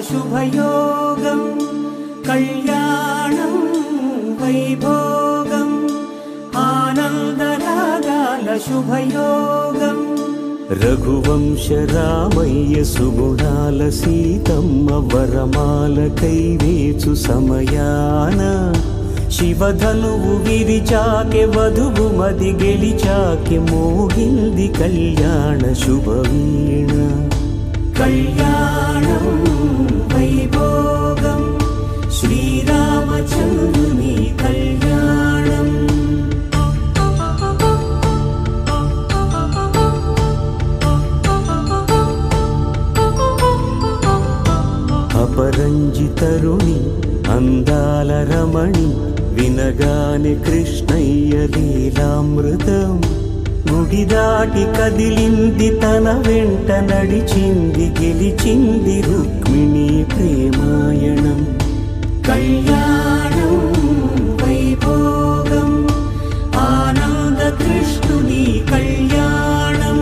శుభయోగం కళ్యాణం వైభోగం ఆనందరాగాల శుభయోగం రఘువంశ రామయ్య సుగుణాల సీతమ్మ వరమాల కైవేచు సమయాన శివధనువు విరిచాకె వధువు మది గెలిచాకె మోగింది కళ్యాణ శుభవీణ కళ్యాణం వైభోగం శ్రీరామచంద్రుని కళ్యాణం అపరంజి తరుణి అందాల రమణి వినగానే కృష్ణయ్య లీలామృతం గుడి దాటి కదిలింది తన వెంట నడిచింది గెలిచింది రుక్మిణి ప్రేమాయణం కళ్యాణం వైభోగం ఆనంద కృష్ణుని కళ్యాణం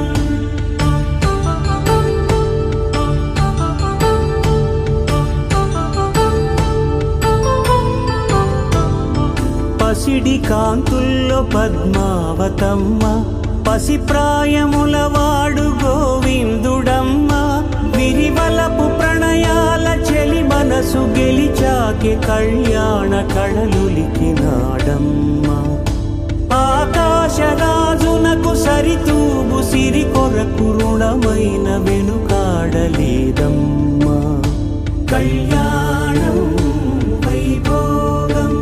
పసిడి కాంతుల్లో పద్మావతమ్మ పసిప్రాయముల వాడు గోవిందుడమ్మ విరివలపు ప్రణయాల చెలి మనసు గెలిచాకే కళ్యాణ కళలులికినాడమ్మ ఆకాశరాజునకు సరితూగు సిరి కొరకు రుణమైన వెనుకాడలేదమ్మ కళ్యాణం వైభోగం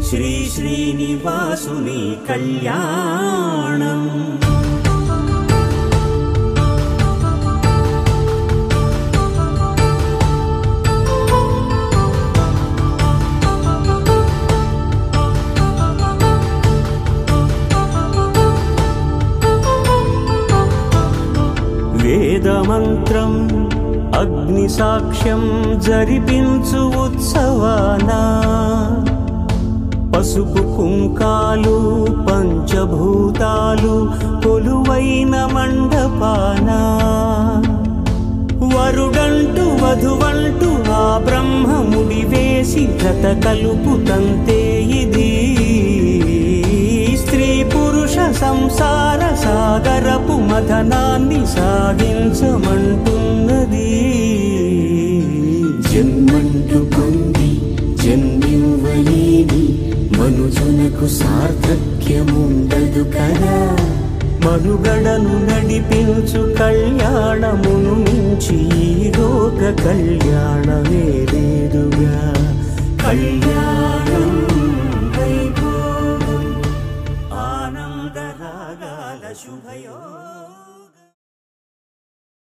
శ్రీ శ్రీనివాసుని కళ్యాణం వేదమంత్రం అగ్ని సాక్ష్యం జరిపించు ఉత్సవానా పసుపు కుంకాలు పంచభూతాలు కొలువైన మండపాన వరుడంటూ వధువంటూ ఆ బ్రహ్మముడి వేసి జత కలుపుతంతే ఇది స్త్రీ పురుష సంసార సాగరపు మథనాన్ని సాగించమంటున్నది జన్మంటూ పొంది జన్మివ్వలేని మనుజునకు సార్థక్యముండదు కదా మనుగడను నడిపించు కళ్యాణమును మించి ఈ లోక కళ్యాణమే లేదుగా కళ్యాణ